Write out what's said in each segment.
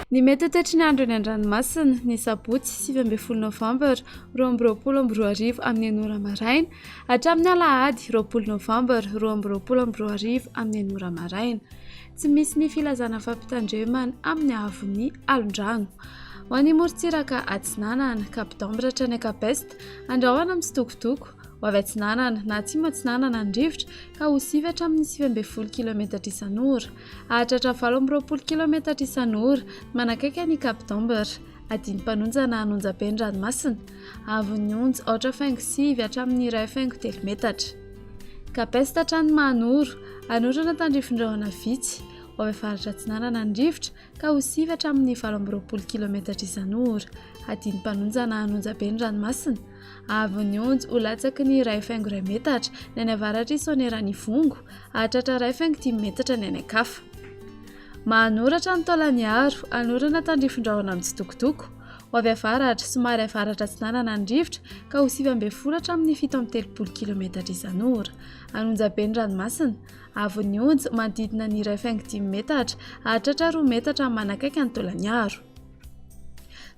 Ny mety ho toetry ny andro eny an-dranomasina ny sabotsy 20 novambra 2024 amin'ny 9 maraina hatramin'ny alahady 20 novambra 2024 amin'ny 9 maraina. Tsy misy ny filazana fampitandremana amin'ny avon'ny alondrano. Ho an'ny morontsiraka Atsinanana, Cap-d'Ambre hatrany Akapesta, andrahoana amin'ny sitokotoko. Ho avy Atsinanana na atsimo Atsinanana ny rivotra ka ho 7 hatramin'ny 9 km isan'ora, hahatratra 20 km isan'ora manakaiky ny Cap-d'Ambre. Adiny-panonjana Anonjabe ny ranomasina, avon'ny onja 8.7 hatramin'ny 1.3 metatra. Kapesta hatrany Mahanoro, anorana tandrifindrahona vitsy. Ho avy faritra Atsinanana ny rivotra ka ho 7 hatramin'ny 20 km isan'ora. Adiny-panonjana Anonjabe ny ranomasina, avon'ny onja ho latsaky ny 1.2 metatra ny any avaratra Isoaneran'ny Vongo, hahatratra 1.5 metatra ny any Ankafa. Mahanoratra ny Taolaniaro, anorana tandrifindrahona amin'ny tsitokotoko. Ho avy avaratra somary avaratra Atsinanana ny rivotra ka ho 9 hatramin'ny 7.3 km isan'ora. Anonjabe ny ranomasina, avon'ny onja manodidina ny 1.5 metatra, hahatratra 2 metatra manakaiky ny Taolaniaro.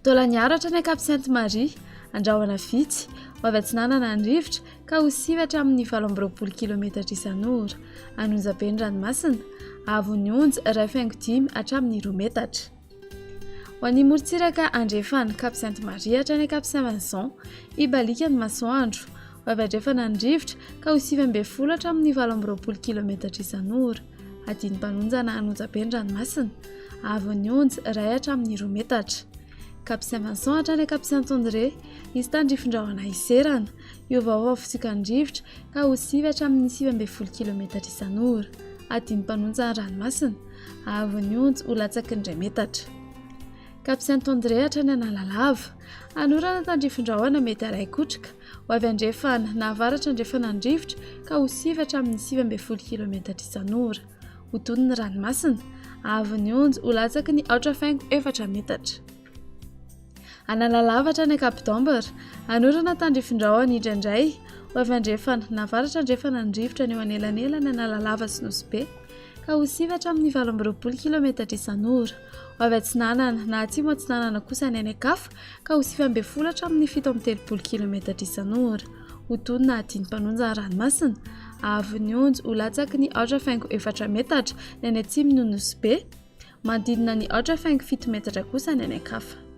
Taolaniaro hatrany Cap-Sainte-Marie, andrahoana vitsy. Ho avy Atsinanana ny rivotra ka ho 7 hatramin'ny 20 km isan'ora. Anonjabe ny ranomasina, avon'ny onja 1.5 hatramin'ny 2 metatra. Ho an'ny morontsiraka Andrefana, Cap-Sainte-Marie hatrany Cap-Saint-Vincent, Ibalika ny masoandro. Ho avy Andrefana ny rivotra ka ho 9 hatramin'ny 20 km isan'ora. Adiny-panonjana Anonjabe ny ranomasina, avon'ny onja 1 hatramin'ny 2 metatra. Cap-Saint-Vincent hatrany Cap-Saint-André, izy tandrifindrahona Iserana, iovaova fisika ny rivotra ka ho 7 hatramin'ny 9 km isan'ora. Adiny-panonjana ranomasina, avon'ny onja ho latsaky ny 2 metatra. Cap-Saint-André hatrany Analalava, anorana tandrifindrahona mety iray kotrika. Ho avy Andrefana na avaratra Andrefana ny rivotra ka ho 7 hatramin'ny 9 km isan'ora. Hodon'ny ranomasina, avon'ny onja ho latsaky ny 8.4 metatra. Analalava hatrany Cap-d'Ambre, anorana tandrifindrahona indraindray. Ho avy Andrefana na avaratra Andrefana ny rivotra ny eo anelanelany Analalava sy Nosy ka ho 7 hatramin'ny 20 km isan'ora. Ho avy Atsinanana na atsimo Atsinanana kosa ny any Ankafa ka ho 9 hatramin'ny 7.3 km isan'ora. Hodonina adiny-panonjana ranomasina, avon'ny onja ho latsaky ny 8.4 metatra ny any atsimo Nosy, manodidina ny 8.7 metatra kosa ny any Ankafa.